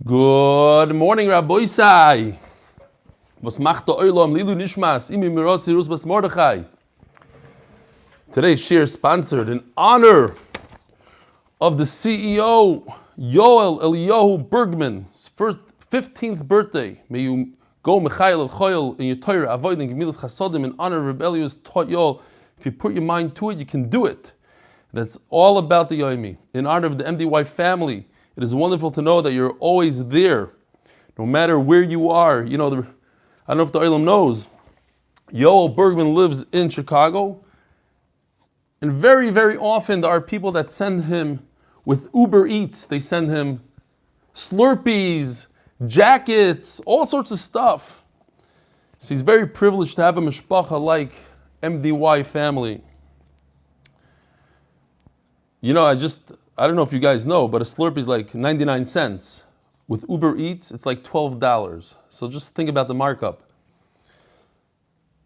Good morning, Rabbi Isai. Was macht der Olam Lilu Nishmas Imi Mirosi Rusbas Mordechai. Today's shir is sponsored in honor of the CEO Yoel Eliyahu Bergman's 15th birthday. May you go Mechael El Choyel in your Torah, avoiding Gemilas Chasodim in honor of Rabbi Eliyahu's taught Yoel. If you put your mind to it, you can do it. That's all about the Yomi. In honor of the MDY family, it is wonderful to know that you're always there, no matter where you are. You know, I don't know if the Olam knows, Yoel Bergman lives in Chicago, and very, very often there are people that send him with Uber Eats. They send him Slurpees, jackets, all sorts of stuff. So he's very privileged to have a mishpacha like MDY family. You know, I don't know if you guys know, but a Slurpee is like 99 cents. With Uber Eats, it's like $12. So just think about the markup.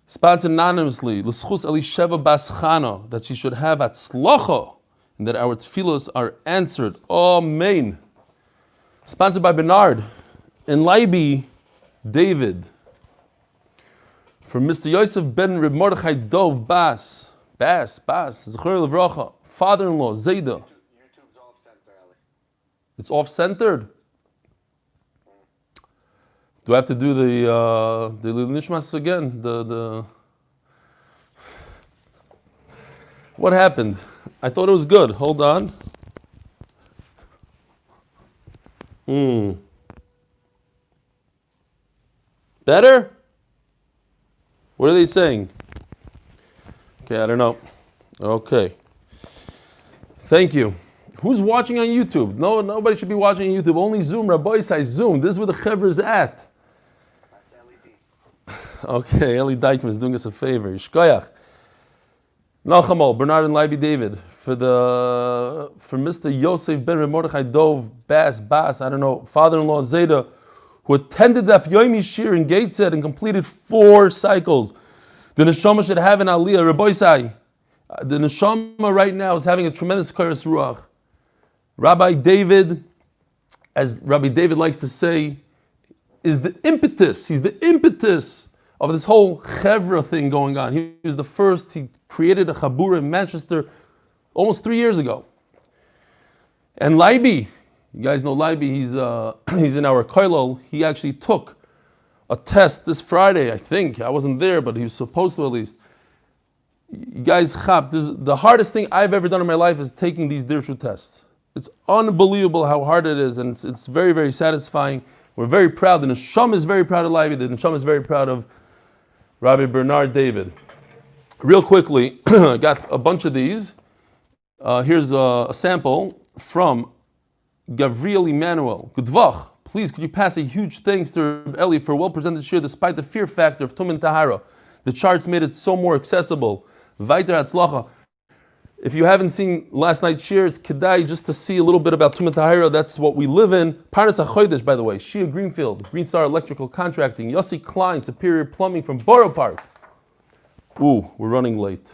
Sponsored anonymously, L'schus Elisheva Bas Chana, that she should have atzlocha, and that our tefillos are answered. Amen. Sponsored by Bernard and Leiby David. From Mr. Yosef Ben Reb Mordechai Dov Bas, Zechor Levracha, father-in-law, Zayda. YouTube's off-center, Eli. It's off-centered? Do I have to do the Nishmas again? What happened? I thought it was good. Hold on. Better? What are they saying? Okay, I don't know. Okay. Thank you. Who's watching on YouTube? No, nobody should be watching on YouTube. Only Zoom. Rabbi Isai, Zoom. This is where the chevra is at. That's LED. Okay, Eli Dykman is doing us a favor. Yishkoyach. Nachamol, Bernard and Leiby David. For Mr. Yosef Ben Mordechai Dov Bas, I don't know, father-in-law Zayda, who attended Daf Yomi shir in Gateshead and completed 4 cycles. The neshama should have an aliyah. Rabbi Isai, the neshama right now is having a tremendous chorus ruach. Rabbi David, as Rabbi David likes to say, is the impetus. He's the impetus of this whole chevra thing going on. He was the first. He created a chabura in Manchester almost 3 years ago. And Leiby, you guys know Leiby, he's in our koilol. He actually took a test this Friday, I think. I wasn't there, but he was supposed to at least. You guys, the hardest thing I've ever done in my life is taking these dirshu tests. It's unbelievable how hard it is, and it's very, very satisfying. We're very proud. The Neshama is very proud of Leiby. The Neshama is very proud of Rabbi Bernard David. Real quickly, I got a bunch of these. Here's a sample from Gavriel Emmanuel. Gudvach, please could you pass a huge thanks to Eli for a well-presented shir despite the fear factor of Tumen Tahara. The charts made it so more accessible. Vaiter Hatzlacha. If you haven't seen last night's shir, it's kedai just to see a little bit about Tumen Tahara. That's what we live in. Parnas HaChodesh, by the way. Shia Greenfield, Green Star Electrical Contracting. Yossi Klein, Superior Plumbing from Borough Park. Ooh, we're running late.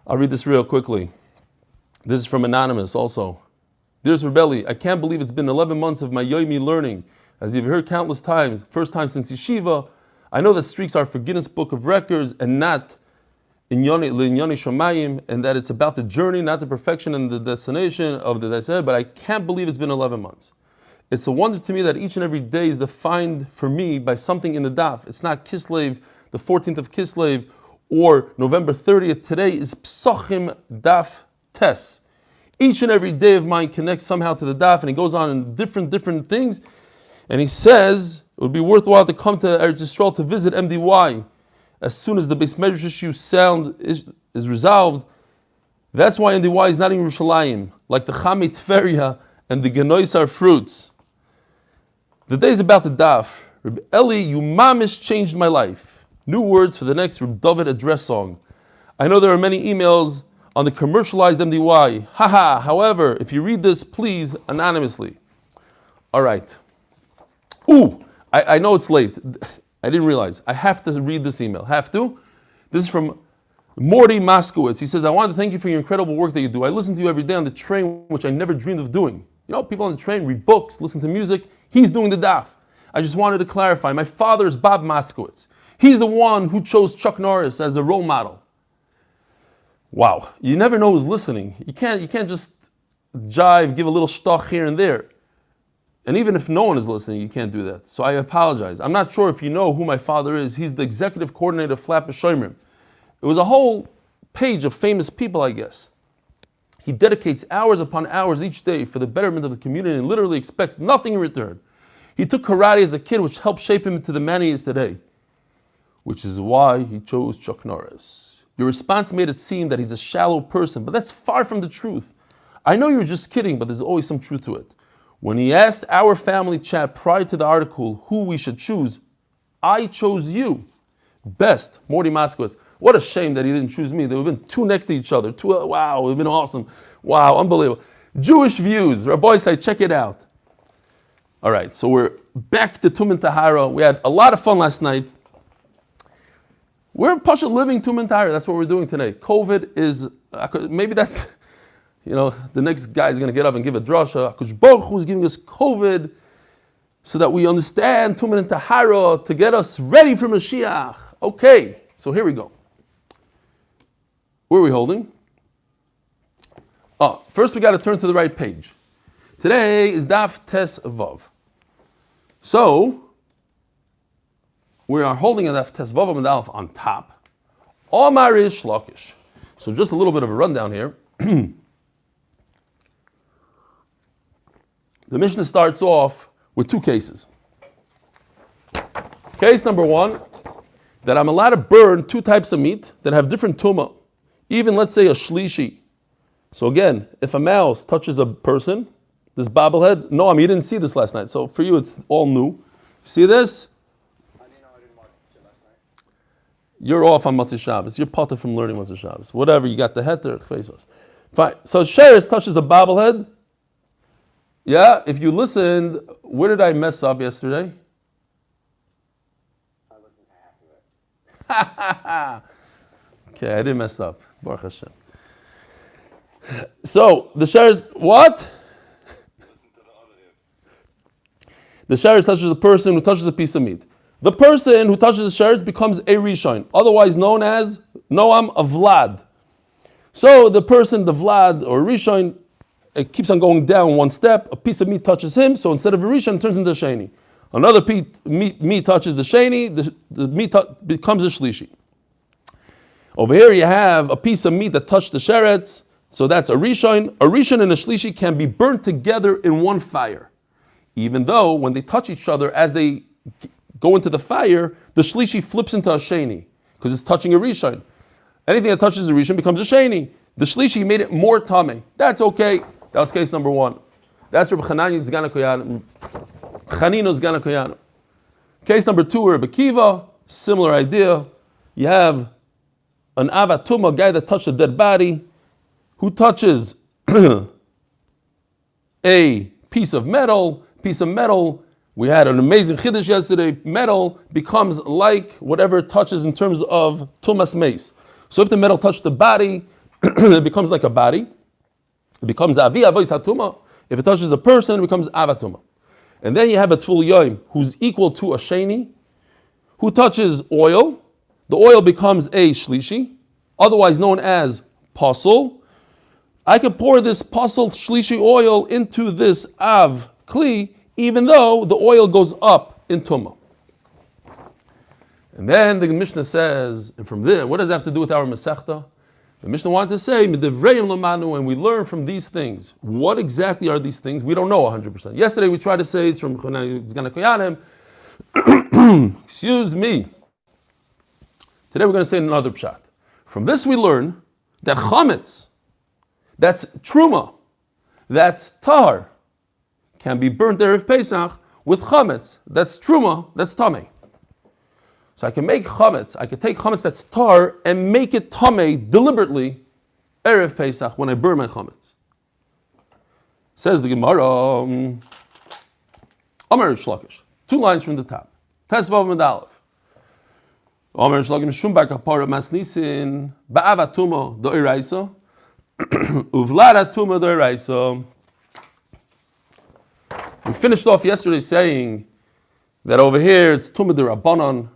I'll read this real quickly. This is from Anonymous also. Dear Rebelli, I can't believe it's been 11 months of my Yomi learning. As you've heard countless times, first time since Yeshiva, I know that streaks are for Guinness Book of Records and not in Yoni Shomayim, and that it's about the journey, not the perfection and the destination of the desert, but I can't believe it's been 11 months. It's a wonder to me that each and every day is defined for me by something in the daf. It's not Kislev, the 14th of Kislev, or November 30th. Today is Pesachim Daf Tes. Each and every day of mine connects somehow to the daf, and he goes on in different things. And he says it would be worthwhile to come to Eretz Yisrael to visit MDY as soon as the Beis Medrash issue sound is resolved. That's why MDY is not in Yerushalayim, like the Chamei Tveria and the Genoisar fruits. The day is about the daf. Reb Eli, you mamish changed my life. New words for the next Reb David address song. I know there are many emails on the commercialized MDY. Haha, however, if you read this, please, anonymously. All right. Ooh, I know it's late. I didn't realize. I have to read this email. Have to? This is from Morty Moskowitz. He says, I want to thank you for your incredible work that you do. I listen to you every day on the train, which I never dreamed of doing. You know, people on the train read books, listen to music. He's doing the daf. I just wanted to clarify. My father is Bob Moskowitz. He's the one who chose Chuck Norris as a role model. Wow, you never know who's listening. You can't just jive, give a little shtoch here and there. And even if no one is listening, you can't do that. So I apologize. I'm not sure if you know who my father is. He's the executive coordinator of Flap Shomer. It was a whole page of famous people, I guess. He dedicates hours upon hours each day for the betterment of the community and literally expects nothing in return. He took karate as a kid, which helped shape him into the man he is today, which is why he chose Chuck Norris. Your response made it seem that he's a shallow person, but that's far from the truth. I know you're just kidding, but there's always some truth to it. When he asked our family chat prior to the article who we should choose, I chose you. Best, Morty Moskowitz. What a shame that he didn't choose me. They would have been two next to each other. Wow, it would have been awesome. Wow, unbelievable. Jewish Views. Rabbi say, check it out. All right, so we're back to Tumen Tahara. We had a lot of fun last night. We're Pasha living Tumen Tahara. That's what we're doing today. COVID is, maybe that's, the next guy is going to get up and give a drasha. HaKadosh Baruch Hu is giving us COVID so that we understand Tumen Tahara to get us ready for Mashiach. Okay, so here we go. Where are we holding? First we got to turn to the right page. Today is Daf Tes Vav. So, we are holding a Daf Tes Vav Amud Aleph on top. Omar Rish Lakish. So just a little bit of a rundown here. The Mishnah starts off with two cases. Case number one, that I'm allowed to burn two types of meat that have different tumah. Even let's say a shlishi. So again, if a mouse touches a person, this bobblehead, Noam, you didn't see this last night, so for you it's all new. See this? I didn't watch it last night. You're off on Matzah Shabbos. You're potter from learning Matzah Shabbos. Whatever, you got the heter, chvesos. Fine. So Sheretz touches a bobblehead. Yeah, if you listened, where did I mess up yesterday? I listened to half of it. Okay, I didn't mess up. Baruch Hashem. So the Sheretz, what? The Sheretz touches a person who touches a piece of meat. The person who touches the Sheretz becomes a Rishon, otherwise known as Noam, a Vlad. So the person, the Vlad or Rishon, it keeps on going down one step. A piece of meat touches him, so instead of a Rishon, it turns into a Sheni. Another meat touches the Sheni, the meat becomes a Shlishi. Over here you have a piece of meat that touched the Sheretz, so that's a Rishon. A Rishon and a Shlishi can be burnt together in one fire. Even though when they touch each other, as they go into the fire, the Shlishi flips into a Sheni, because it's touching a Rishon. Anything that touches a Rishon becomes a Sheni. The Shlishi made it more Tameh. That's okay. That was case number one. That's Rabbi Chanino Zgan HaKoyanim. Case number two, Rabbi Kiva, similar idea. You have an Avatuma, a guy that touched a dead body, who touches a piece of metal. We had an amazing chiddush yesterday. Metal becomes like whatever it touches in terms of tumas meis. So if the metal touched the body, it becomes like a body. It becomes avi avois hatuma. If it touches a person, it becomes avatuma. And then you have a tful yoim, who's equal to a sheni, who touches oil. The oil becomes a shlishi, otherwise known as pasul. I could pour this pasul shlishi oil into this av kli, even though the oil goes up in tumah. And then the Mishnah says, and from there, what does that have to do with our Masechta? The Mishnah wanted to say, Midivreim Lamanu, and we learn from these things. What exactly are these things? We don't know 100%. Yesterday we tried to say it's from Zgan HaKoyanim. Excuse me. Today we're going to say another pshat. From this we learn that chametz, that's truma, that's tahar, can be burnt erev Pesach with chametz, that's truma, that's tameh. So I can make chametz, I can take chametz that's tar and make it tameh deliberately erev Pesach when I burn my chametz. Says the Gemara, Amar Shlakish, 2 lines from the top. Tes Vav Amud Aleph. Amar Shlakim Shumbar Kapara Masnisin Ba'avatuma Do'iraisa Uvlada Tuma Do'iraisa. We finished off yesterday saying that over here it's tumah d'Rabbanan,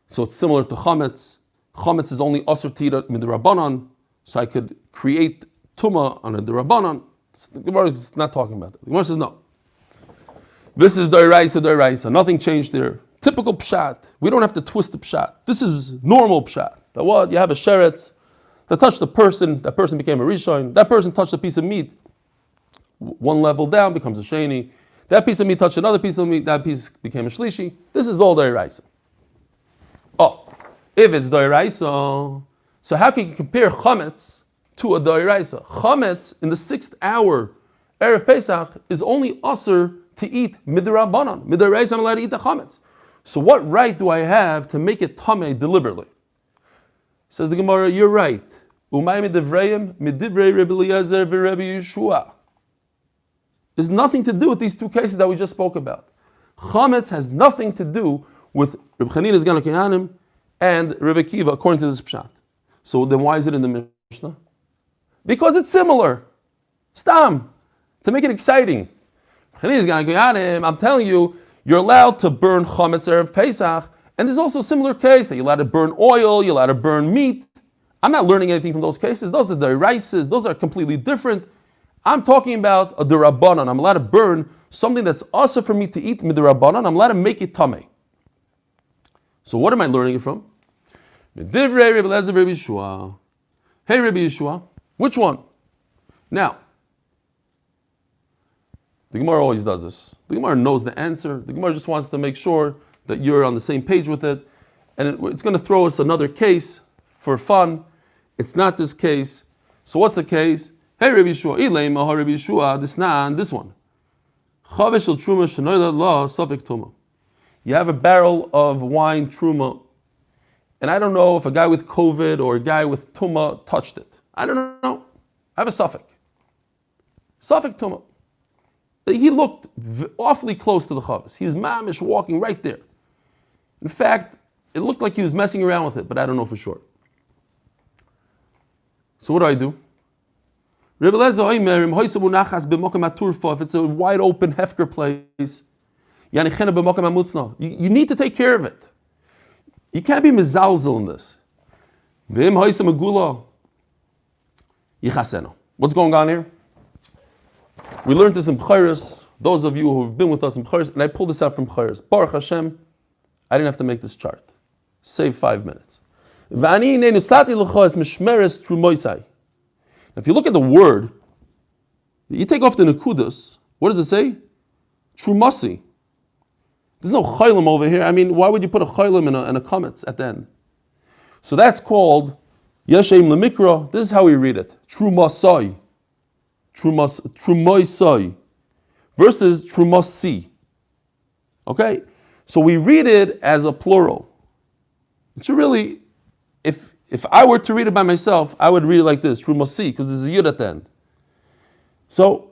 so it's similar to chametz. Chametz is only asur tira midrabanan, so I could create tumah on a d'Rabbanan. The Gemara is not talking about that. The Gemara says no. This is d'oraisa. Nothing changed there. Typical pshat. We don't have to twist the pshat. This is normal pshat. That what? You have a sheretz that touched a person, that person became a rishon, that person touched a piece of meat, one level down becomes a sheni, that piece of meat touched another piece of meat, that piece became a shlishi. This is all d'oraisa. Oh, if it's d'oraisa, so how can you compare chametz to a d'oraisa? Chametz in the 6th hour, Erev Pesach, is only asur to eat midrabanan. Midraisa, I'm allowed to eat the chametz. So what right do I have to make it tameh deliberately? Says the Gemara, you're right. Umay midivrayim midivrei Rebbe Eliezer v'Rebbe Yeshua. There's nothing to do with these two cases that we just spoke about. Chametz has nothing to do with Reb Chanina's Gan HaKehanim and Rebbe Kiva, according to this pshat. So then why is it in the Mishnah? Because it's similar. Stam. To make it exciting. Reb Chanina's Gan HaKehanim, I'm telling you, you're allowed to burn chametz Erev Pesach, and there's also a similar case that you're allowed to burn oil, you're allowed to burn meat. I'm not learning anything from those cases. Those are d'oraisas, those are completely different. I'm talking about a d'Rabbanan. I'm allowed to burn something that's also for me to eat midrabanan. I'm allowed to make it tameh. So what am I learning it from? Divrei Rebbe Eliezer Rebbe Yeshua. Hey Rebbe Yeshua, which one? Now, the Gemara always does this. The Gemara knows the answer. The Gemara just wants to make sure that you're on the same page with it. And it's going to throw us another case for fun. It's not this case. So what's the case? Hey Rebbe Yeshua, Ilema ha Rebbe Yeshua, this one. Chavesh shel truma shenoilad la safek tuma. You have a barrel of wine truma, and I don't know if a guy with COVID or a guy with tuma touched it. I don't know. I have a safek. Safek tuma. He looked awfully close to the chavis. He was mamish walking right there. In fact, it looked like he was messing around with it, but I don't know for sure. So what do? If it's a wide open hefker place, you need to take care of it. You can't be mezalzel in this. What's going on here? We learned this in B'chayres. Those of you who have been with us in B'chayres, and I pulled this out from B'chayres. Baruch Hashem, I didn't have to make this chart. Save 5 minutes. If you look at the word, you take off the nekudas, what does it say? Trumasi. There's no chaylim over here. I mean, why would you put a chaylim and a kametz at the end? So that's called Yeshem Lemikra. This is how we read it. Trumasai. Trumoisai. Versus Trumasi. Okay? So we read it as a plural. It should really, if I were to read it by myself, I would read it like this, Trumasi, because there's a yud at the end. So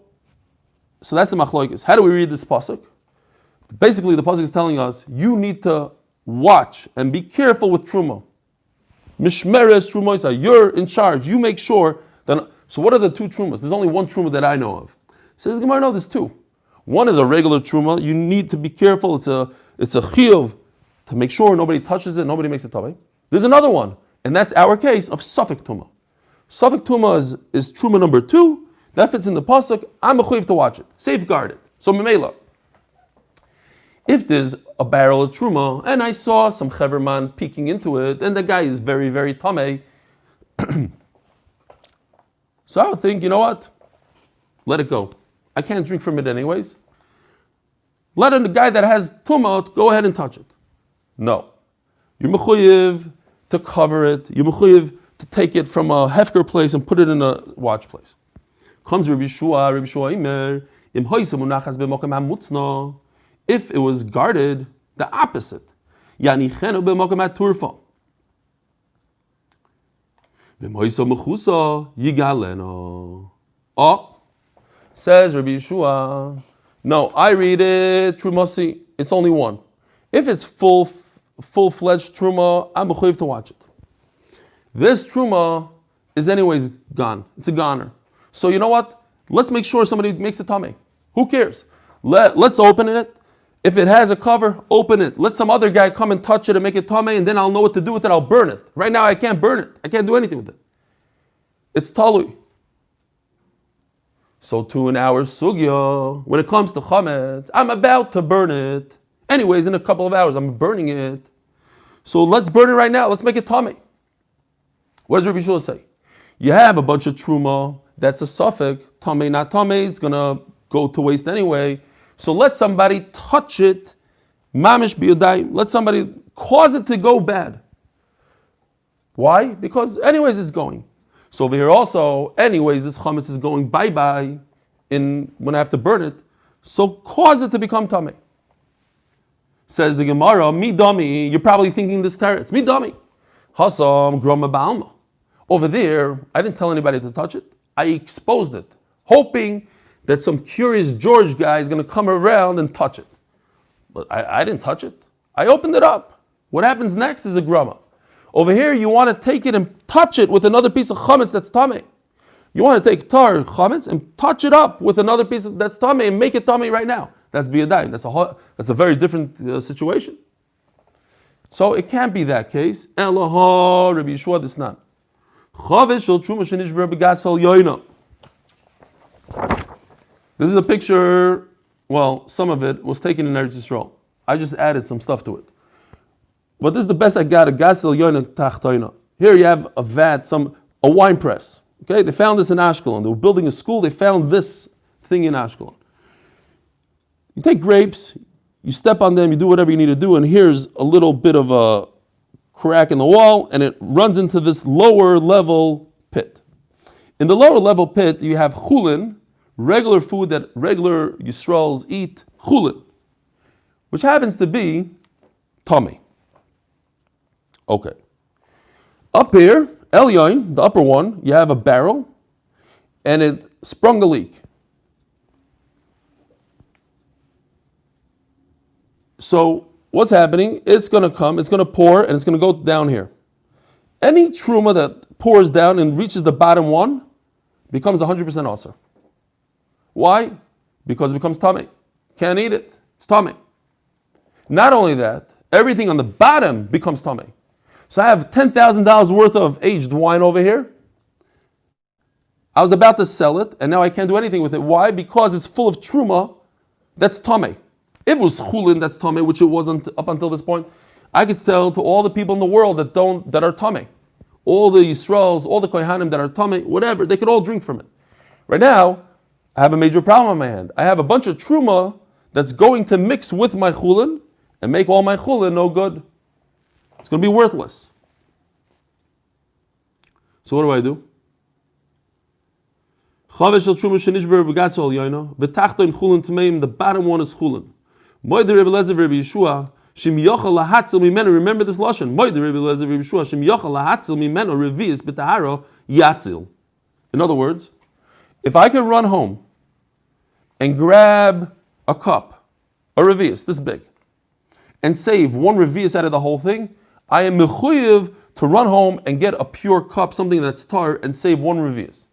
that's the machlokes. How do we read this pasuk? Basically, the pasuk is telling us you need to watch and be careful with truma. Mishmeres trumoisa. You're in charge. You make sure that. So what are the two trumas? There's only one truma that I know of. Says Gemara, no, there's two. One is a regular truma. You need to be careful. It's a chiyuv to make sure nobody touches it, nobody makes it tabei. There's another one, and that's our case of safek tuma. Safek tuma is truma number 2. That fits in the pasuk. I'm a chuyiv to watch it, safeguard it. So memela. If there's a barrel of truma and I saw some cheverman peeking into it, and the guy is very, very tamei, so I would think, you know what? Let it go. I can't drink from it anyways. Let the guy that has tumah go ahead and touch it. No. You're mechuyev to cover it. You're mechuyev to take it from a hefker place and put it in a watch place. Comes Rabbi Yeshua Imer, im hoysem unachas b'mokem hamutzno. If it was guarded, the opposite. Yanichenu b'mokem haturfa. Im hoysem mechusa yigaleno. Oh, says Rabbi Yeshua. No, I read it trumasi. It's only one. If it's full-fledged truma, I'm mechuyev to watch it. This truma is anyways gone. It's a goner. So you know what? Let's make sure somebody makes a tameh. Who cares? Let's open it. If it has a cover, open it. Let some other guy come and touch it and make it tamei, and then I'll know what to do with it. I'll burn it. Right now I can't burn it. I can't do anything with it. It's talui. So to an hour sugya, when it comes to chametz, I'm about to burn it. Anyways, in a couple of hours, I'm burning it. So let's burn it right now. Let's make it tamei. What does Rabbi Shua say? You have a bunch of truma. That's a suffix. Tamei, not tamei. It's gonna go to waste anyway. So let somebody touch it. Mamish biyadai. Let somebody cause it to go bad. Why? Because anyways, it's going. So over here also, anyways, this chametz is going bye-bye when I have to burn it. So cause it to become tamei. Says the Gemara, mi dami, you're probably thinking this teretz. Mi dami. Hasam groma ba'alma. Over there, I didn't tell anybody to touch it. I exposed it, hoping that some curious George guy is going to come around and touch it. But I didn't touch it. I opened it up. What happens next is a grama. Over here, you want to take it and touch it with another piece of chametz that's tamei. You want to take tar chametz and touch it up with another piece that's tamei and make it tamei right now. That's biyadayim. That's a very different situation. So it can't be that case. Eloha Rabbi Yeshua Disnan. This is a picture. Well, some of it was taken in Eretz Yisrael. I just added some stuff to it. But this is the best I got. A gasel yoina tachtoina. Here you have a vat, a wine press. Okay, they found this in Ashkelon. They were building a school. They found this thing in Ashkelon. You take grapes, you step on them, you do whatever you need to do, and here's a little bit of a crack in the wall, and it runs into this lower level pit. In the lower level pit, you have chulin, regular food that regular Yisraels eat, chulin, which happens to be tamei. Okay. Up here, elyon, the upper one, you have a barrel, and it sprung a leak. So what's happening? It's going to come, it's going to pour, and it's going to go down here. Any truma that pours down and reaches the bottom one becomes 100% asur. Why? Because it becomes tamei. Can't eat it. It's tamei. Not only that, everything on the bottom becomes tamei. So I have $10,000 worth of aged wine over here. I was about to sell it, and now I can't do anything with it. Why? Because it's full of truma that's tamei. If it was chulin that's tamei, which it wasn't up until this point, I could tell to all the people in the world that are tamei, all the Yisraels, all the kohanim that are tamei, whatever, they could all drink from it. Right now, I have a major problem on my hand. I have a bunch of truma that's going to mix with my chulin and make all my chulin no good. It's going to be worthless. So what do? The bottom one is chulin. Remember this lashon. In other words, if I can run home and grab a cup, a revius this big, and save one revius out of the whole thing, I am mechuyev to run home and get a pure cup, something that's tar, and save one revius.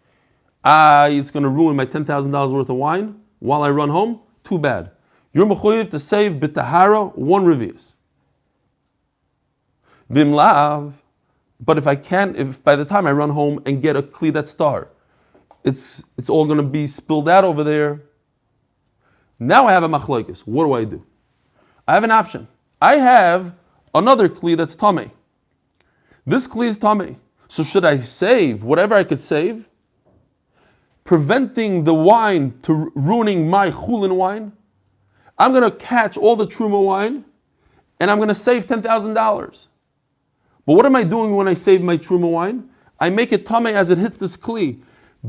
It's going to ruin my $10,000 worth of wine while I run home? Too bad. You're mechuyev to save b'tahara one revius. Vimlav, but if by the time I run home and get a kli that's tar, it's all going to be spilled out over there. Now I have a machlokes. What do? I have an option. I have another kli that's tamei. This kli is tamei. So should I save whatever I could save, preventing the wine to ruining my chulin wine? I'm going to catch all the truma wine, and I'm going to save $10,000. But what am I doing when I save my truma wine? I make it tamei as it hits this kli.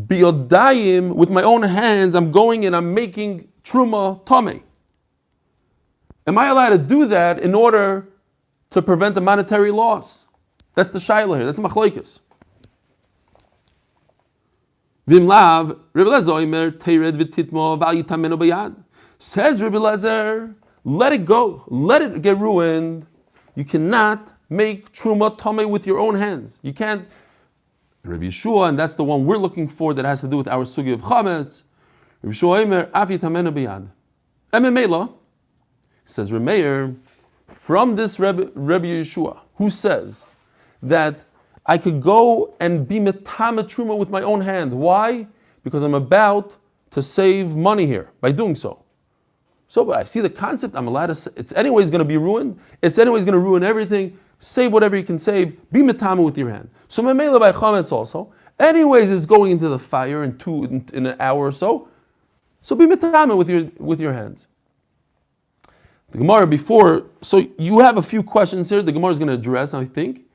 Biyodayim, with my own hands, I'm going and I'm making truma tamei. Am I allowed to do that in order to prevent a monetary loss? That's the shayla here. That's machlokes. Vimlav, Rebbe Lezer oimer teired v'titmo v'al yitamenu b'yad. Says Rebbe Lezer, let it go. Let it get ruined. You cannot make truma tamei with your own hands. You can't. Rabbi Yeshua, and that's the one we're looking for that has to do with our sugi of chametz. Rabbi Yeshua oimer af yitamenu b'yad. Ememela, says Remeir, from this Rebbe Yeshua, who says that I could go and be metame truma with my own hand. Why? Because I'm about to save money here by doing so. So, but I see the concept. I'm allowed to. It's anyways going to be ruined. It's anyways going to ruin everything. Save whatever you can save. Be metame with your hand. So memela by chametz also. Anyways, is going into the fire in an hour or so. So be metame with your hands. The Gemara before. So you have a few questions here. The Gemara is going to address, I think.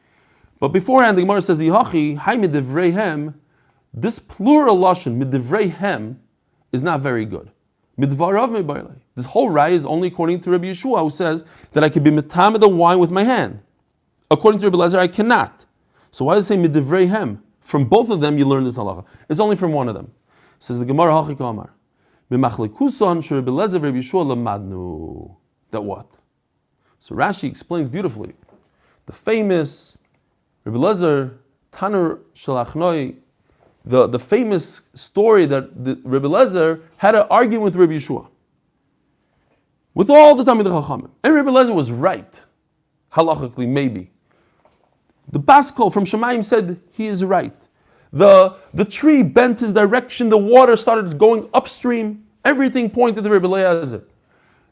But beforehand, the Gemara says, "Yihachi hay midivreihem." This plural lashon midivreihem is not very good. Midvarav mebarle. This whole raya is only according to Rabbi Yeshua, who says that I could be metamed the wine with my hand. According to Rabbi Lezer, I cannot. So why does it say midivreihem? From both of them, you learn this halacha. It's only from one of them. Says the Gemara, Hachi Kamar. B'machlekuson sheRabbi Lezer Rabbi Yeshua lamadnu. That what? So Rashi explains beautifully. The famous Rabbi Lezer, Tanur Shalachnoi, the famous story that the Rabbi Lezer had an argument with Rabbi Yeshua. With all the Talmidei Chachamim. And Rabbi Lezer was right. Halachically, maybe. The Baskol from Shemayim said he is right. The tree bent his direction, the water started going upstream, everything pointed to Rabbi Lezer.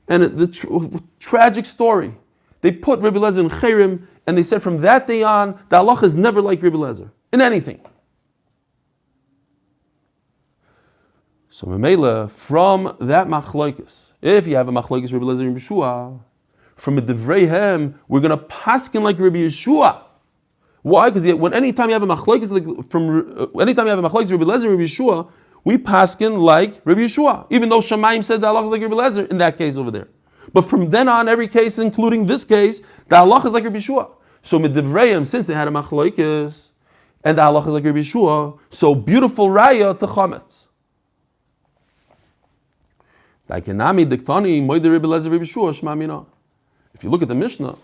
And the tragic story. They put Rabbi Lezer in Cherem, and they said from that day on, the halacha is never like Rabbi Lezer, in anything. So Memela, from that machlokes, if you have a machlokes Rabbi Lezer and Yeshua, from a Devreihem, we're going to paskin like Rabbi Yeshua. Why? Because anytime you have a machlokes anytime you have a machlokes Rabbi Lezer and Rabbi Yeshua, we paskin like Rabbi Yeshua, even though Shamayim said the halacha is like Rabbi Lezer in that case over there. But from then on, every case, including this case, the halacha is like Rabbi Yeshua. So midivreim, since they had a machlokes, and the halacha is like Rabbi Yeshua, so beautiful raya to chametz. Like enami diktani moide Rabbi Lezer Rabbi Yeshua shma mina. If you look at the Mishnah,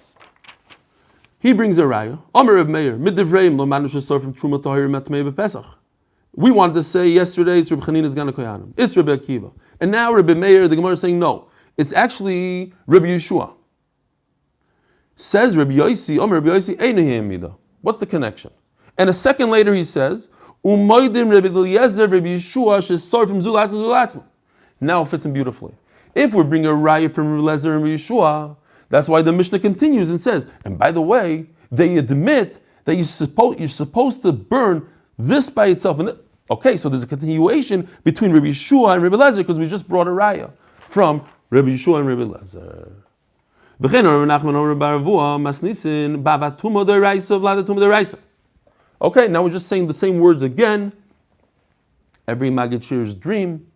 he brings a raya. Amar Reb Meir midivreim lo manush esor from truma tahir matmei bepesach. We wanted to say yesterday it's Reb Chanina's Gana Koyanim. It's Reb Akiva. And now Reb Meir, the Gemara is saying no. It's actually Rabbi Yeshua. Says Rabbi Yosi, Rabbi Yosi, Einahim Mida. What's the connection? And a second later he says, Umaydim Rabbi Eliezer, Rabbi Yeshua, Shesar from Zulatzma. Now it fits in beautifully. If we bring a raya from Rabbi Eliezer and Rabbi Yeshua, that's why the Mishnah continues and says, and by the way, they admit that you're supposed to burn this by itself. Okay, so there's a continuation between Rabbi Yeshua and Rabbi Eliezer because we just brought a raya from Rabbi Yeshua and Rabbi Lezer. Okay, now we're just saying the same words again. Every Magachir's dream.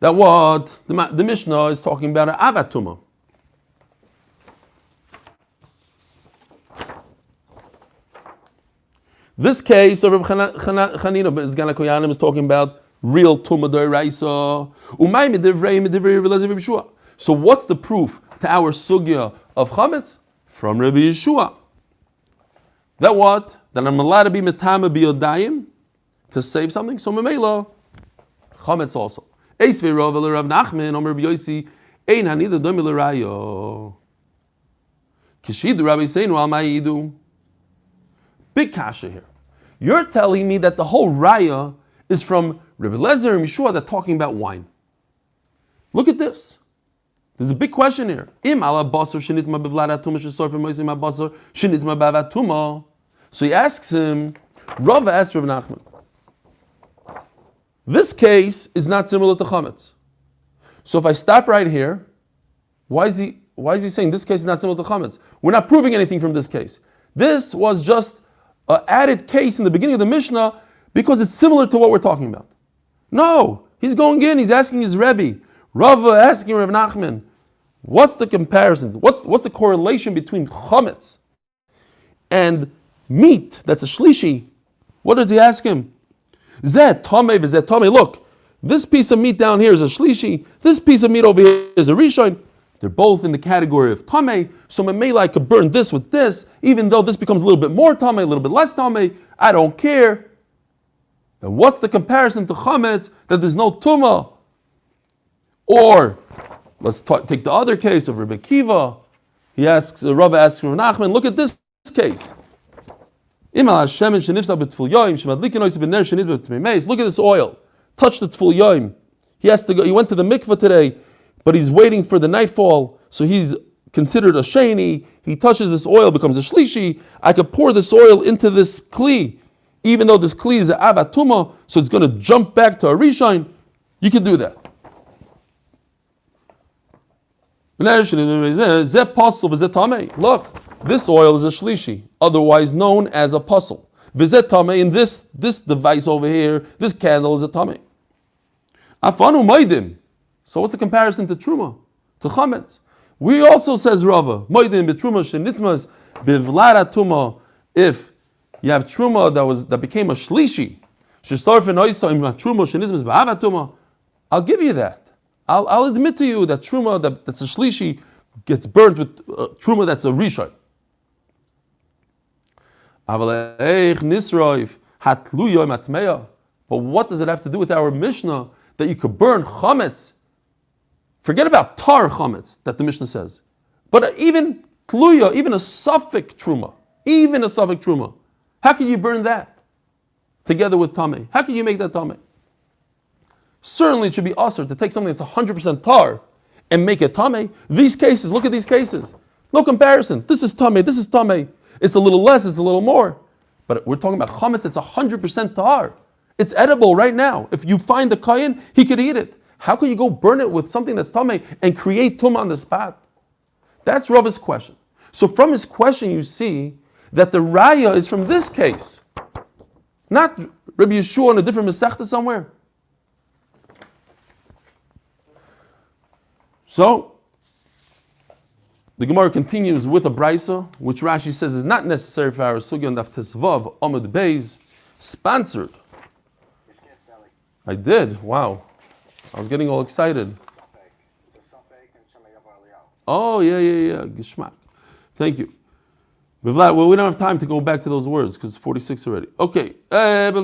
That what the Mishnah is talking about avatuma. This case of Rabbi Chanina Bezgana Koyanim is talking about real Tumah D'Oraisa. Umay Midivrei Rabbi Lezer Rabbi Yeshua. So what's the proof to our sugya of chametz? From Rabbi Yeshua. That what? That I'm allowed to be metame biyodayim to save something. So memela chametz also. Eisvei Rav Rav Nachman Omer Rabbi Yosi ein hanida domi l'rayo. Kishidu Rabbi Seinu al ma'idu. Big kasha here. You're telling me that the whole raya is from Rabbi Lezer and Yeshua that talking about wine. Look at this. There's a big question here. Im ala basar shenitma bevlad atuma shesor v'moisim basar shenitma b'avatuma. So he asks him. Rav asks Rav Nachman. This case is not similar to chametz. So if I stop right here, why is he saying this case is not similar to chametz? We're not proving anything from this case. This was just an added case in the beginning of the Mishnah because it's similar to what we're talking about. No, he's going in, he's asking his Rebbe. Rav asking Rav Nachman, what's the comparison? What's the correlation between chametz and meat that's a shlishi? What does he ask him? Zet tomei v'zet tomei. Look, this piece of meat down here is a shlishi. This piece of meat over here is a rishon. They're both in the category of tamei. So memela I could burn this with this, even though this becomes a little bit more tamei, a little bit less tamei. I don't care. And what's the comparison to chametz that there's no tumah? Or let's take the other case of Rebbe Kiva. Rava asks Rav Nachman, look at this case. Look at this oil. Touch the tful yoim. He has to go. He went to the mikveh today, but he's waiting for the nightfall, so he's considered a sheni. He touches this oil, becomes a shlishi. I could pour this oil into this kli, even though this kli is a avatuma, so it's going to jump back to a rishon. You can do that. Look, this oil is a shlishi, otherwise known as a puzzle. In this device over here, this candle is a tame. Afanu maidim. So what's the comparison to truma, to chametz? We also says Rava maidim betruma shenitmas bivlara tuma. If you have truma that became a shlishi, I'll give you that. I'll admit to you that truma that's a shlishi gets burnt with truma that's a rishon. But what does it have to do with our Mishnah that you could burn chametz? Forget about tar chametz that the Mishnah says, but even tluya, even a suffix truma, how can you burn that together with tameh? How can you make that tameh? Certainly it should be usher to take something that's 100% tar and make it tameh. These cases, look at these cases. No comparison. This is tameh, this is tameh. It's a little less, it's a little more. But we're talking about chametz that's 100% tar. It's edible right now. If you find the kayin, he could eat it. How can you go burn it with something that's tameh and create tumah on the spot? That's Rava's question. So from his question you see that the raya is from this case. Not Rabbi Yeshua in a different Masechta somewhere. So, the Gemara continues with a brisa, which Rashi says is not necessary for our sugya on Daf Tesvav, Amud Beis, sponsored. I did, wow. I was getting all excited. Oh, yeah. Geshmak. Thank you. Well, we don't have time to go back to those words because it's 46 already. Okay. We had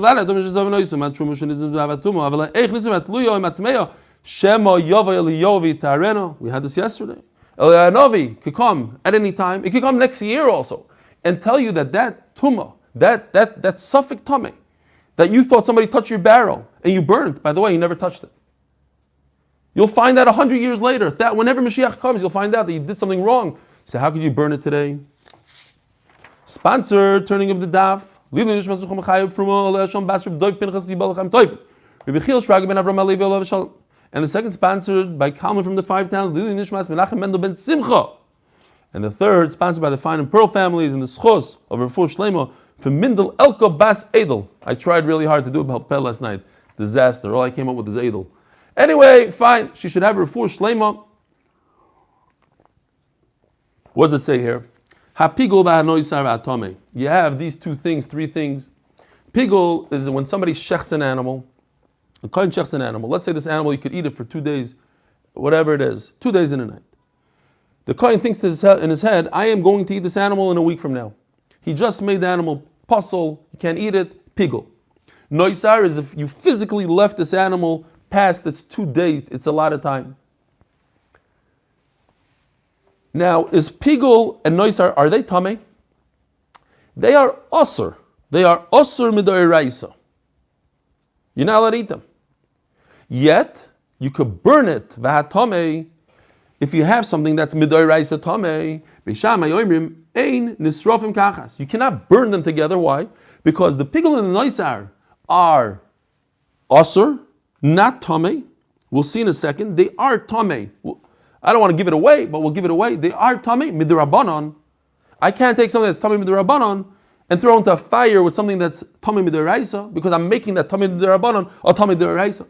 this yesterday. Elianovi could come at any time. It could come next year also and tell you that tumah, that suffix tumah, that you thought somebody touched your barrel and you burned. By the way, you never touched it. You'll find out 100 years later that whenever Mashiach comes, you'll find out that you did something wrong. So how could you burn it today? Sponsor, turning of the daf. And the second sponsored by Kalman from the Five Towns, and the third sponsored by the Fine and Pearl families and the Schos of Refuah Shlema from Mindel Elko Bas Edel. I tried really hard to do about Peh last night. Disaster. All I came up with is Edel. Anyway, fine. She should have Refuah Shlema. What does it say here? You have these two things, three things. Pigul is when somebody shechs an animal. A kohen shechs an animal. Let's say this animal, you could eat it for 2 days, whatever it is, 2 days and a night. The kohen thinks in his head, I am going to eat this animal in a week from now. He just made the animal puzzle, he can't eat it, pigul. Noisar is if you physically left this animal past its 2 days, it's a lot of time. Now, is pigul and noisar, are they tameh? They are osur. They are osur midoiraisa. You're not allowed to eat them. Yet, you could burn it, vahatameh, if you have something that's midoiraisa tameh, ein nisrofim kachas. You cannot burn them together. Why? Because the pigul and the noisar are osur, not tameh. We'll see in a second. They are tameh. I don't want to give it away, but we'll give it away. They are tameh midrabanan. I can't take something that's tameh midrabanan and throw into a fire with something that's tameh midoraisa because I'm making that tameh midrabanan or tameh midoraisa.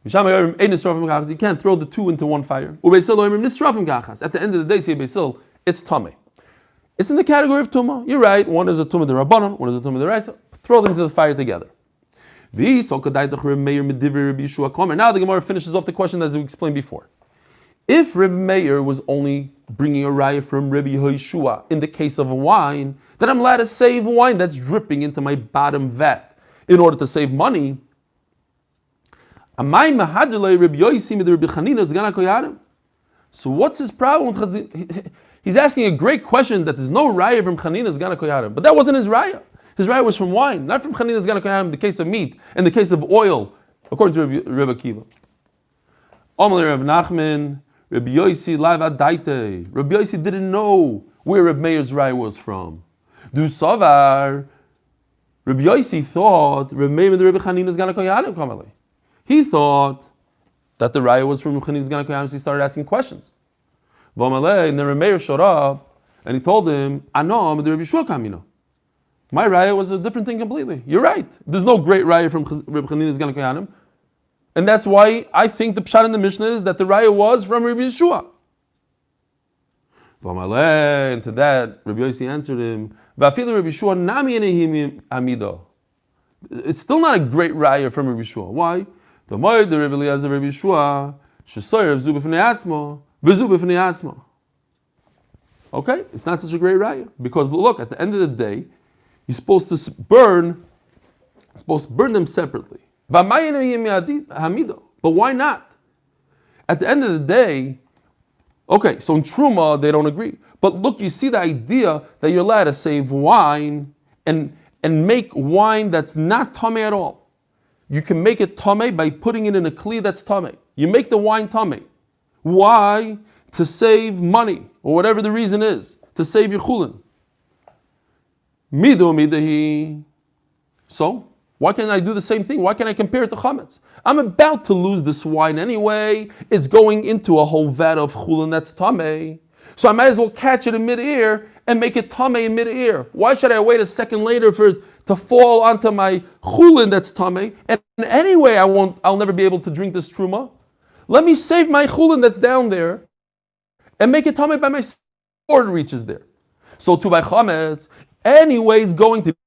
You can't throw the two into one fire. At the end of the day, say Beisil, it's tameh. It's in the category of tumah. You're right. One is a tumah midrabanan, one is a tumah midoraisa. Throw them into the fire together. Now the Gemara finishes off the question as we explained before. If Reb Meir was only bringing a raya from Rabbi Yehoshua in the case of wine, then I'm allowed to save wine that's dripping into my bottom vat. in order to save money. So what's his problem with Chazin? He's asking a great question that there's no raya from Chanina's Gana Koyadim. But that wasn't his raya. His raya was from wine, not from Chanina's Gana Koyadim in the case of meat, in the case of oil, according to Rabbi Akiva. Amalei Rav Nachman, Rabbi Yosi Lav Adaite. Rabbi Yosi didn't know where Rabbi Meir's raya was from. Du Savar, Rabbi Yosi thought Rabbi Meir and the Rabbi Chanina's Gana Koyadim Kamalei. He thought that the raya was from Chanina's Gana Koyadim, so he started asking questions. And then Rabbi Meir showed up and he told him, Anom, the Rabbi Shua Kamino. My raya was a different thing completely. You're right. There's no great raya from Rabbi Chanina's Gana Koyadim. And that's why I think the pshat in the Mishnah is that the raya was from Rabbi Yeshua. And to that, Rabbi Yossi answered him, it's still not a great raya from Rabbi Yeshua. Why? Okay, it's not such a great raya because look, at the end of the day, you're supposed to burn them separately. But why not? At the end of the day, okay, so in Truma they don't agree. But look, you see the idea that you're allowed to save wine and make wine that's not tamei at all. You can make it tamei by putting it in a kli that's tamei. You make the wine tamei. Why? To save money, or whatever the reason is, to save your chulin. Mido midahi. So, why can't I do the same thing? Why can't I compare it to chametz? I'm about to lose this wine anyway. It's going into a whole vat of chulin that's tamei. So I might as well catch it in midair and make it tamei in midair. Why should I wait a second later for it to fall onto my chulin that's tamei? And anyway, I'll never be able to drink this truma. Let me save my chulin that's down there and make it tamei by myself before it reaches there. So to buy chametz, anyway, it's going to be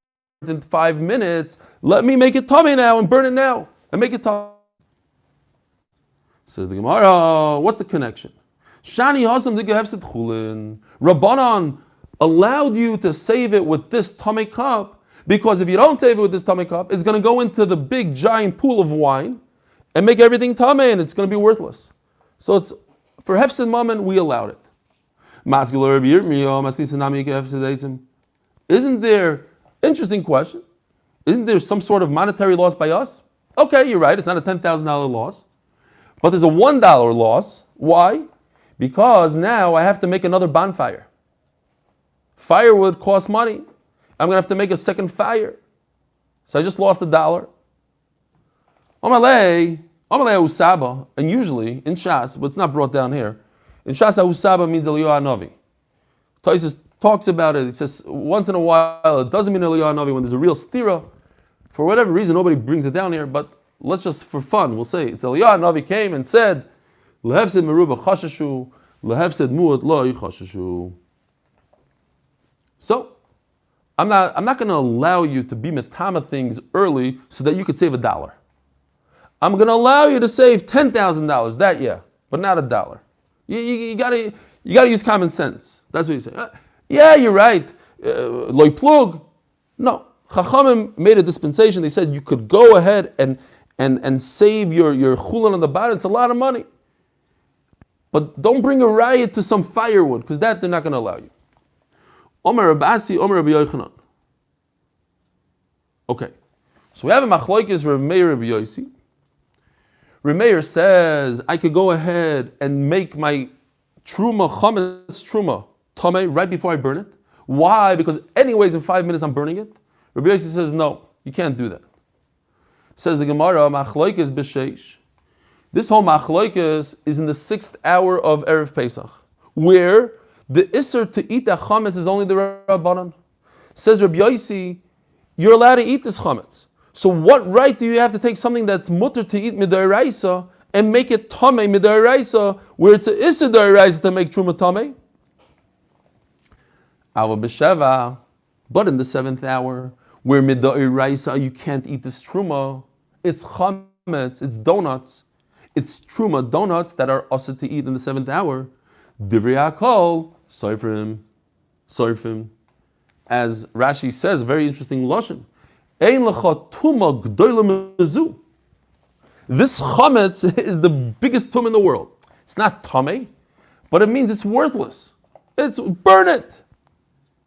in 5 minutes. Let me make it tamei now and burn it now and make it tamei. Says the Gemara, what's the connection? Shani hasam digehefset chulin. Rabbanan allowed you to save it with this tamei cup because if you don't save it with this tamei cup, it's going to go into the big giant pool of wine and make everything tamei, and it's going to be worthless. So it's for hefsed mammon, we allowed it. Isn't there, interesting question, isn't there some sort of monetary loss by us? Okay, you're right, it's not a $10,000 loss, but there's a $1 loss. Why? Because now I have to make another bonfire. Firewood costs money. I'm going to have to make a second fire. So I just lost $1. Amalei Usaba, and usually in Shas, but it's not brought down here. In Shas, Usaba means Eliyahu Hanavi. Tosfos talks about it. He says once in a while it doesn't mean Eliyahu Hanavi when there's a real stira. For whatever reason, nobody brings it down here. But let's just, for fun, we'll say it's Eliyahu Hanavi came and said, "Lehefsed meruba chashashu, lehefsed muad lo yichashashu." So I'm not going to allow you to be metama things early so that you could save $1. I'm going to allow you to save $10,000. That but not $1. You gotta use common sense. That's what you say. Yeah, you're right. Loy plug. No, Chachamim made a dispensation. They said you could go ahead and save your chulin on the bottom. It's a lot of money, but don't bring a riot to some firewood because that they're not going to allow you. Omer Rabasi, Omer Rabbi Yochanan. Okay, so we have a machlokes Rav Meir Rabbi Yossi. Rav Meir says I could go ahead and make my truma chametz truma tamei right before I burn it. Why? Because anyways in 5 minutes I'm burning it. Rabbi Yossi says no, you can't do that. Says the Gemara machlokes b'sheish. This whole machlokes is in the 6th hour of Erev Pesach, where the isser to eat that chametz is only the Rabbanan. Says Rabbi Yossi, you're allowed to eat this chametz. So what right do you have to take something that's mutter to eat midaraisa and make it tamei midaraisa, where it's a isser daraisa to make truma tamei? Ava b'sheva, but in the 7th hour, where midaraisa you can't eat this truma, it's chametz, it's donuts, it's truma donuts that are also to eat in the 7th hour. Divrei hakol soifrim. As Rashi says, very interesting lashon. Ein lecha tuma gdoila mezu. This chametz is the biggest tum in the world. It's not tummy, but it means it's worthless. It's burn it.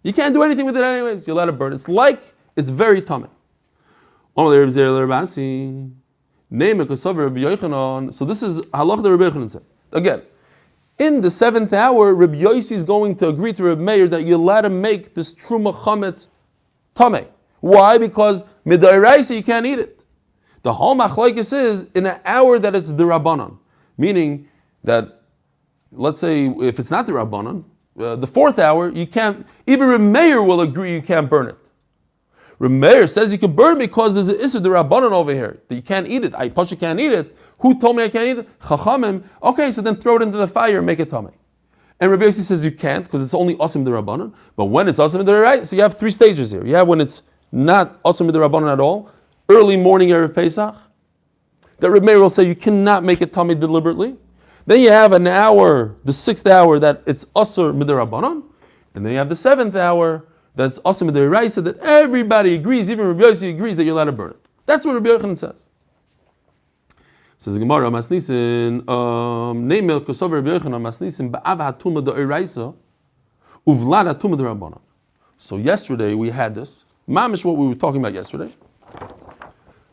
You can't do anything with it anyways. You let it burn. It's very tummy. So this is halach the Rabbi Yochanan said. Again, in the 7th hour, Rabbi Yossi is going to agree to Rabbi Meir that you let him make this truma chametz tummy. Why? Because midairaisa you can't eat it. The whole machlokes is in an hour that it's the Rabbanon, meaning that, let's say, if it's not the Rabbanon, the 4th hour, you can't, even Reb Meir will agree you can't burn it. Reb Meir says you can burn because there's an Issur the Rabbanon over here, that you can't eat it. I Pasha can't eat it. Who told me I can't eat it? Chachamim. Okay, so then throw it into the fire and make it tummy. And Rabbi Yossi says you can't because it's only Asim the Rabbanon. But when it's Asim the Rabbanon, so you have 3 stages here. You have when it's not Asim the Rabbanon at all, early morning Erev Pesach, that Reb Meir will say you cannot make it tummy deliberately. Then you have an hour, the 6th hour, that it's Asur Midrabanan. And then you have the 7th hour, that's Asur Midraisa, that everybody agrees, even Rabbi Yossi agrees that you're allowed to burn it. That's what Rabbi Yochanan says. Says the Gemara, Masnisin, Neimel Kosover Rabbi Yochanan, Masnisin, Ba'av HaTuma Da'iraisa, Uvlad HaTuma Da'Rabbanan. So yesterday we had this. Mamish, what we were talking about yesterday.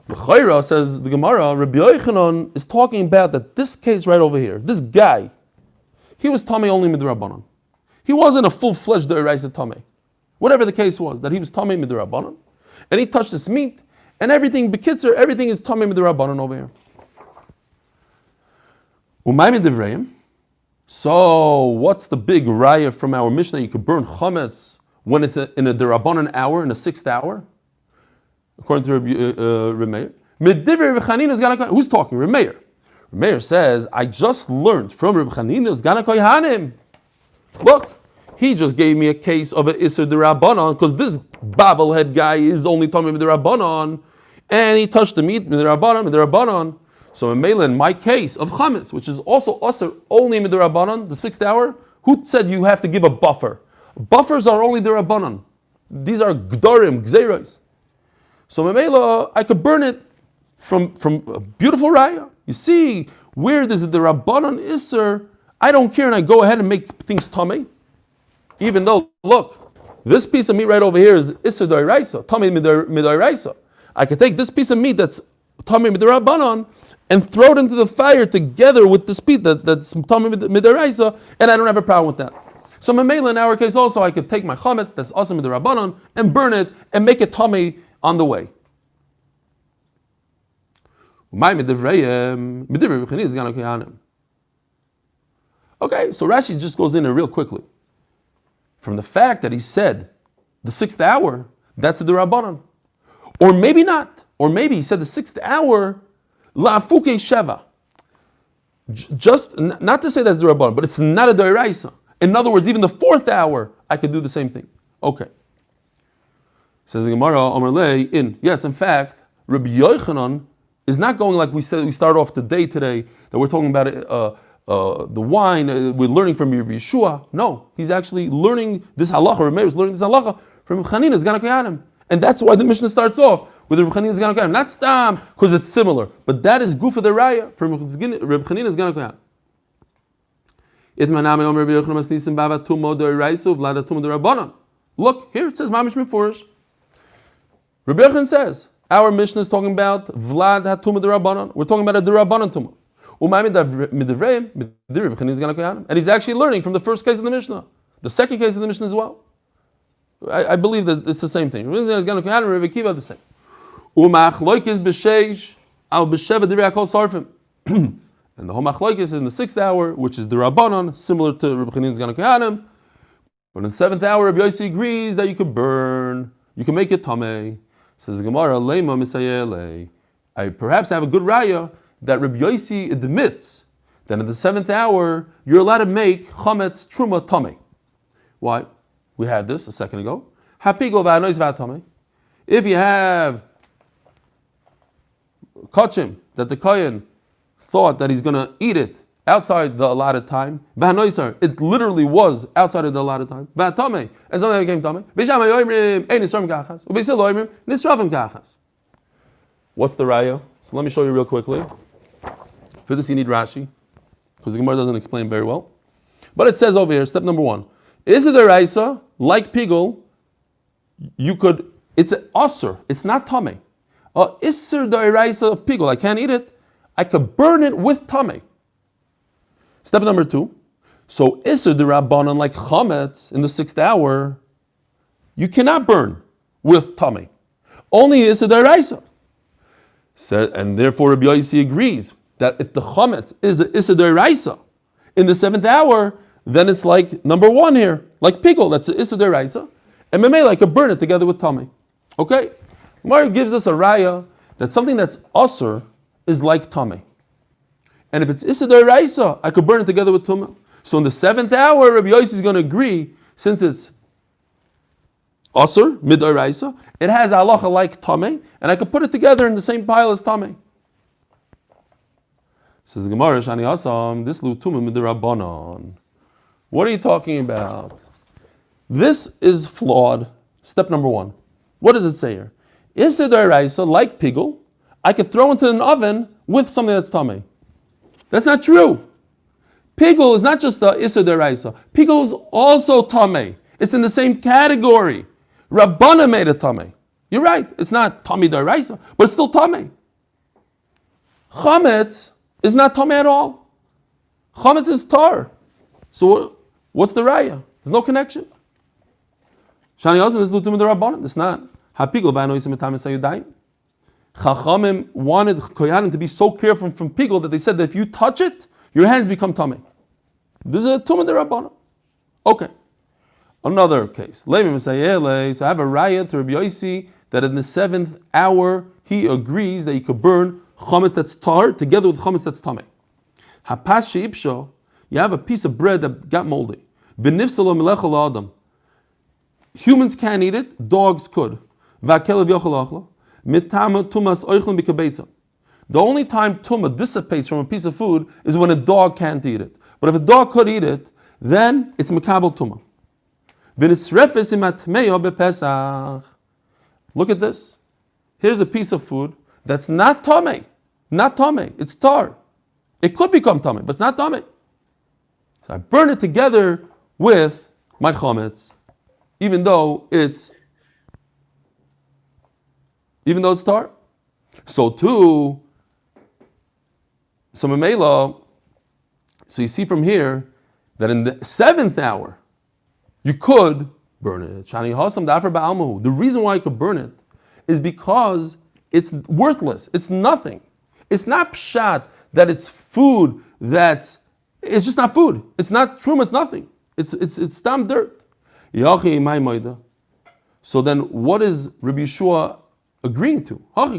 The Chayra says, the Gemara, Rabbi Yochanan is talking about that this case right over here, this guy, he was Tomei only Midrabanan. He wasn't a full-fledged Deiraisa Tomei. Whatever the case was, that he was Tomei Midrabanan, and he touched this meat, and everything, Bekitzer, everything is Tomei Midrabanan over here. Umay Midivrayim. So, what's the big raya from our Mishnah? You could burn chametz when it's in a Derabanan hour, in a 6th hour? According to Reb Meir. Who's talking? Reb Meir. Reb Meir says, I just learned from Reb Chanina's Gana Kohanim. Look, he just gave me a case of an Isser D'Rabbanan because this bobblehead guy is only talking about D'Rabbanan and he touched the meat, D'Rabbanan. So in my case of Chametz, which is also Isser only D'Rabbanan, the 6th hour, who said you have to give a buffer? Buffers are only D'Rabbanan. These are Gdarim, Gzeiros. So Mamela, I could burn it from a beautiful raya. You see, where there's the Rabbanon Isser, I don't care and I go ahead and make things tummy. Even though, look, this piece of meat right over here is Isser Doiraisa, tummy midoiraisa. I could take this piece of meat that's tummy midrabbanon and throw it into the fire together with this meat that's tummy midoiraisa, and I don't have a problem with that. So Mamela, in our case also, I could take my chametz that's also midrabbanon and burn it and make it tummy on the way. Okay, so Rashi just goes in there real quickly. From the fact that he said the 6th hour, that's the Rabbanan. Or maybe not. Or maybe he said the 6th hour, La'afuke Sheva. Just, not to say that's the Rabbanan, but it's not a Doiraisa. In other words, even the 4th hour, I could do the same thing. Okay. Says the Gemara, Omerlei, yes, in fact, Rabbi Yochanan is not going like we said. We start off the day today that we're talking about the wine. We're learning from Rabbi Yeshua. No, he's actually learning this halacha. Rabbi Meir is learning this halacha from Rabbi Chanina's Gana Kohanim, and that's why the Mishnah starts off with Rabbi Chanina's Gana Kohanim. Not stam because it's similar, but that is gufa the raya from Rabbi Chanina's Gana Kohanim. Look here, it says Mamish Mefurish. Rabbi Yochanan says, our Mishnah is talking about Vlad HaTuma D'Rabbanan. We're talking about a D'Rabbanan Tumah. And he's actually learning from the first case of the Mishnah, the second case of the Mishnah as well. I believe that it's the same thing. The same. And the whole machlokes is in the 6th hour, which is the Rabbanon, similar to Rabbi Chanina's Gana Kohanim. But in the 7th hour, Rabbi Yossi agrees that you could burn, you can make it tamei. Says the Gemara, Leima Misayele. I perhaps have a good raya that Rabbi Yossi admits that in the 7th hour you're allowed to make chametz truma tamei. Why? We had this a second ago. Hapigo va'anois va'tamei. If you have kachim that the kohen thought that he's going to eat it outside the allotted time. V'hanoisar, it literally was outside of the allotted time. V'hatame, and something became tame. B'sham yoimrim ein nisram kachas, u'b'sil yoimrim nisravim kachas. What's the raya? So let me show you real quickly. For this you need Rashi, because the Gemara doesn't explain very well. But it says over here, step number 1. Is it a raisa, like pigul, you could, it's an asur, it's not tame. Isser the raisa of pigul, I can't eat it, I could burn it with tame. Step number 2. So isser the rabbanon, like chametz, in the 6th hour, you cannot burn with tame. Only isser the raisa. And therefore Rabbi Yossi agrees that if the chametz is a isser the raisa in the 7th hour, then it's like number 1 here, like pigul, that's the isser the raisa. And memela, I could burn it together with tame. Okay? Gemara gives us a raya that something that's asur is like tame. And if it's isser d'oraisa, I could burn it together with tumah. So in the 7th hour, Rabbi Yossi is going to agree, since it's asur, mid-d'oraisa, it has halacha like tame, and I could put it together in the same pile as tame. Says the Gemara, Shani Asam, this lu tumah mid-d'rabbanon. What are you talking about? This is flawed. Step number 1. What does it say here? Isser d'oraisa, like pigul, I could throw into an oven with something that's tame. That's not true. Pigul is not just the isser d'oraisa. Pigul is also tame. It's in the same category. Rabbana made it tame. You're right. It's not tame d'oraisa, but it's still tame. Chametz is not tame at all. Chametz is tar. So what's the raya? There's no connection. Shani Yosin is lutum d'Rabbanan. It's not. Hapigul ba'anoisim etam esayudayim. Chachamim wanted Koyanim to be so careful from pigul that they said that if you touch it, your hands become tummy. This is a tumah d'Rabbanan. Okay. Another case. So I have a raya to Rabbi Yossi that in the 7th hour he agrees that you could burn chametz that's tar together with chametz that's tummy. Hapas she'ipsho, you have a piece of bread that got moldy. V'nifsalo melechol adam. Humans can't eat it, dogs could. V'akelev yochel achlo. Mitama tumas oichlin b'kabetza. The only time tumah dissipates from a piece of food is when a dog can't eat it. But if a dog could eat it, then it's mekabel tumah. V'nitzrefes imatmeyo bepesach. Look at this. Here's a piece of food that's not tameh. Not tameh. It's tar. It could become tameh, but it's not tameh. So I burn it together with my chametz, even though it's tar. So too, so you see from here that in the 7th hour, you could burn it. The reason why you could burn it is because it's worthless. It's nothing. It's not pshat that it's food it's just not food. It's not truma, it's nothing. It's stam dirt. So then what is Rabbi Yeshua agreeing to? So Rabbi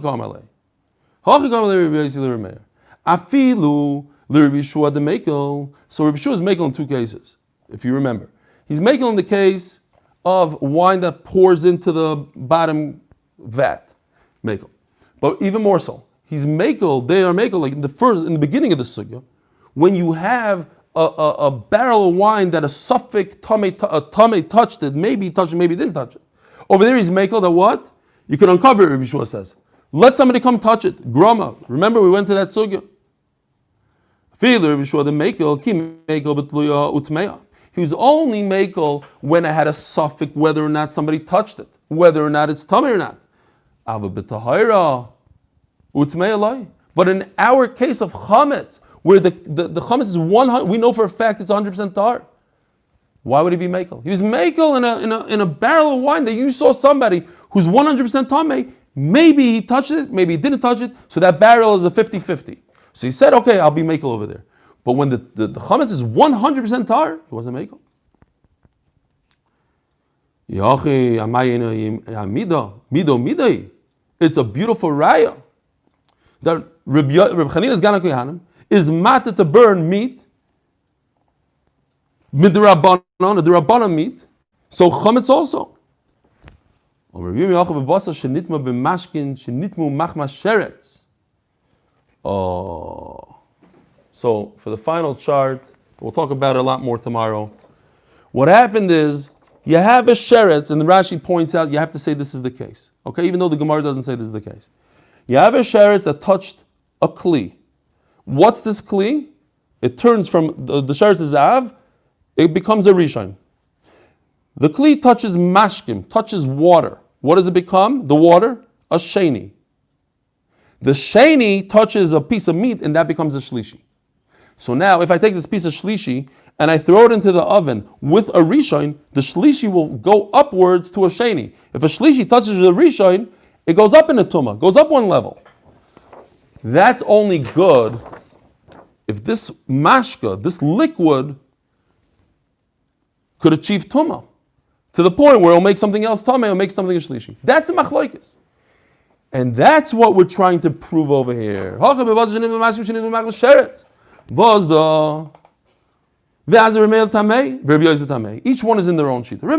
Yeshua is making in 2 cases, if you remember. He's making in the case of wine that pours into the bottom vat. Makel. But even more so, he's makel, they are makel, like in the beginning of the sugya, when you have a barrel of wine that a suffix tummy touched it, maybe touched it, maybe didn't touch it. Over there he's makel that what? You can uncover it, Rabbi Yeshua says. Let somebody come touch it. Grama. Remember we went to that sugya. He was only makel when I had a suffix whether or not somebody touched it, whether or not it's tummy or not. But in our case of chametz, where the chametz is 100, we know for a fact it's 100% tar. Why would he be makel? He was makel in a barrel of wine that you saw somebody who's 100% tamei. Maybe he touched it, maybe he didn't touch it. So that barrel is a 50-50. So he said, okay, I'll be makel over there. But when the chametz is 100% tar, he wasn't makel. It's a beautiful raya that Reb Chanina's Gana Kohanim is matter to burn meat, midrabanan meat, so chametz also. Oh, So for the final chart, we'll talk about it a lot more tomorrow. What happened is, you have a sheretz, and the Rashi points out you have to say this is the case. Okay, even though the Gemara doesn't say this is the case. You have a sheretz that touched a kli. What's this kli? It turns from the sheretz is zav, it becomes a rishon. The kli touches mashkim, touches water. What does it become? The water? A sheni. The sheni touches a piece of meat, and that becomes a shlishi. So now, if I take this piece of shlishi and I throw it into the oven with a rishon, the shlishi will go upwards to a sheni. If a shlishi touches a rishon, it goes up in the tumah, goes up one level. That's only good if this mashka, this liquid, could achieve tumah to the point where it'll make something else tumah, it'll make something a shlishi. That's a machlokes. And that's what we're trying to prove over here. Each one is in their own sheet. You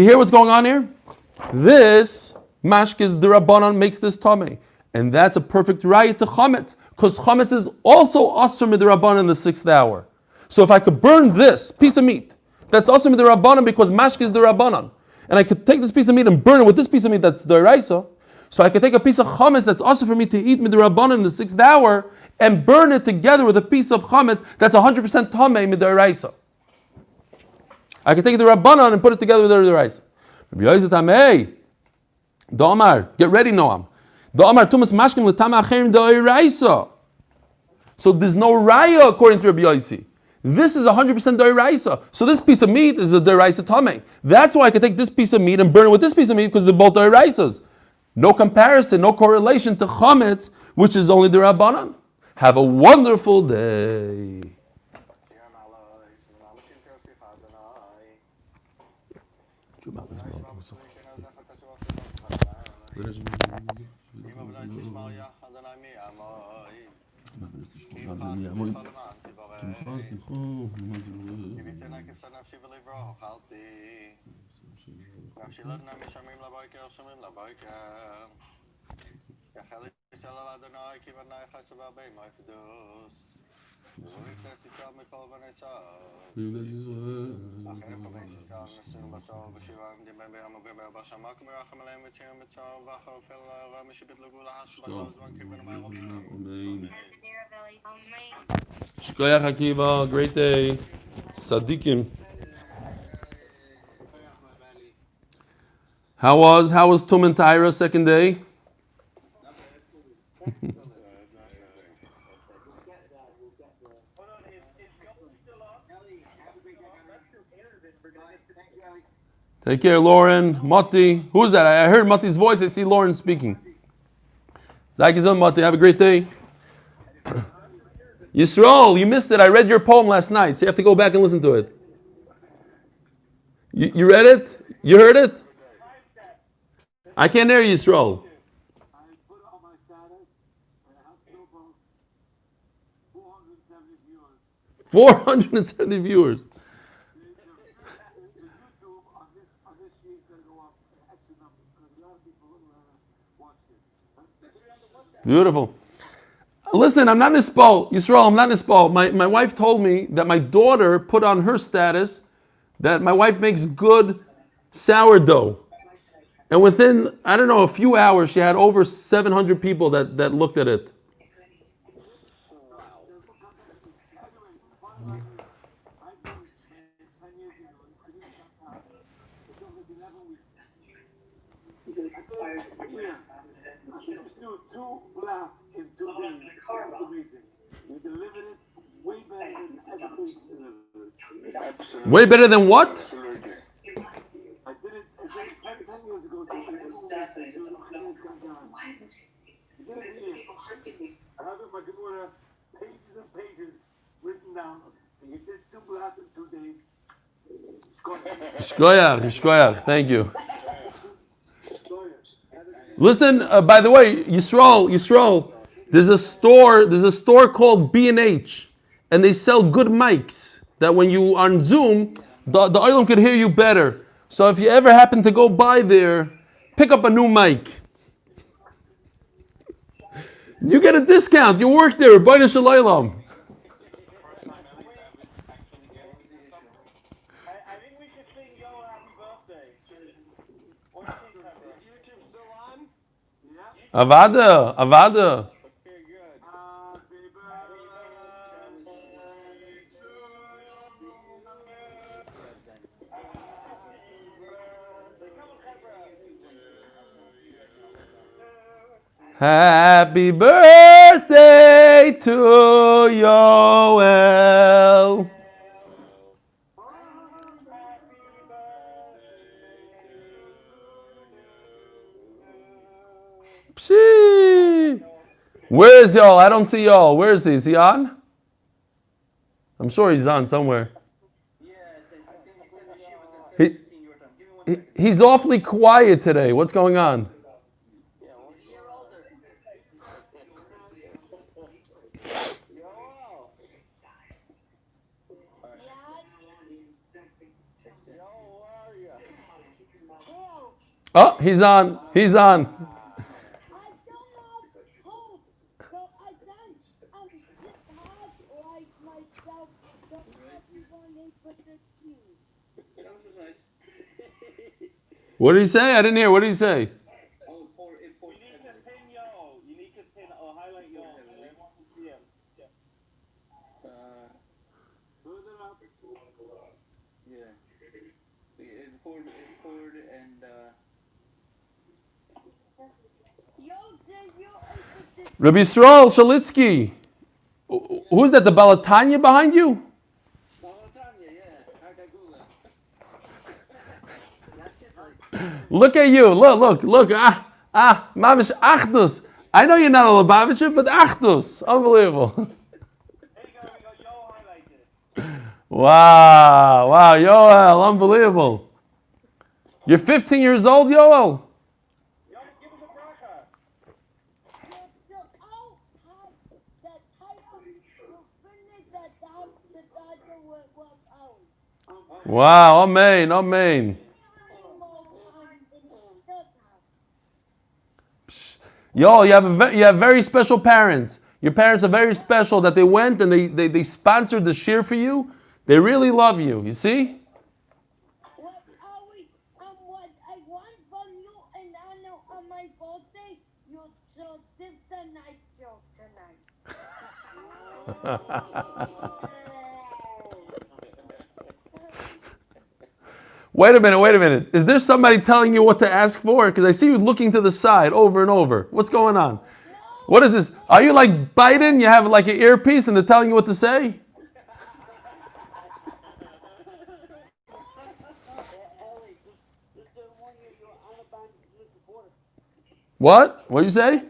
hear what's going on here? This mashkis derabanan makes this tamei, and that's a perfect raya to chametz, because chametz is also asur midirabanan in the 6th hour. So if I could burn this piece of meat, that's asur midirabanan because mashkis derabanan, and I could take this piece of meat and burn it with this piece of meat that's deraisa. So I could take a piece of chametz that's asur for me to eat midirabanan in the 6th hour and burn it together with a piece of chametz that's 100% tamei midiraisa. I could take the rabbanan and put it together with the deraisa. Damar, get ready, Noam. Damar tumas mashkim l'tama acherim deraisa. So there's no raya according to Rabbi Yosi. This is 100% deraisa. So this piece of meat is a deraisa tamei. That's why I could take this piece of meat and burn it with this piece of meat because they're both deraisas. No comparison, no correlation to chametz, which is only the rabbanan. Have a wonderful day. Shkoyach Akiva, great day. Sadikim. How was Tum and Tyra second day? Take care, Lauren. Mati. Who's that? I heard Mati's voice. I see Lauren speaking. Zakizon Mati, have a great day. Yisrael, you missed it. I read your poem last night, so you have to go back and listen to it. You read it? You heard it? I can't hear you, Yisrael. I put on my status, and I have so far 470 viewers. 470 viewers. The YouTube on this sheet is going to go up extra number because a lot of people watched it. Beautiful. Listen, I'm not nispal. Yisrael, I'm not nispal. My wife told me that my daughter put on her status that my wife makes good sourdough. And within, I don't know, a few hours, she had over 700 people that looked at it. Way better than what? I did it 10 years ago. I have in my computer pages and pages written down. And you did 2 blasts in 2 days. Shkoyach, thank you. Listen, by the way, Yisrael, there's a store called B&H, and they sell good mics that when you are on Zoom, the Olam could hear you better. So if you ever happen to go by there, pick up a new mic. You get a discount. You work there. B'nai Shalaylam. I think we should sing Yoel happy birthday. What do you think, Pepper? Is YouTube still on? Yeah. Avada. Okay, good. Happy birthday Happy birthday to Yoel. Pshee. Where is Yoel? I don't see Yoel. Where is he? Is he on? I'm sure he's on somewhere. He's awfully quiet today. What's going on? Oh, he's on. He's on. What did he say? I didn't hear. What did he say? You need to pin Yoel. You need to pin or highlight Yoel. They want to see him. Further up. Yeah. Forward and Rabbi Yisrael Shalitsky. Who's that? The Balatanya behind you? Look at you. Look. Mamish Achdus. I know you're not a Lubavitcher, but Achdus. Unbelievable. there you go. We got Yoel highlighted. Wow, Yoel, unbelievable. You're 15 years old, Yoel? Yoel, give us a bracha. Wow, amen. Yoel, you have very special parents. Your parents are very special that they went and they sponsored the shir for you. They really love you. You see? What I want from you and honor on my birthday, you shall this the night show tonight. Wait a minute. Is there somebody telling you what to ask for? Because I see you looking to the side over and over. What's going on? What is this? Are you like Biden? You have like an earpiece and they're telling you what to say? What? What did you say?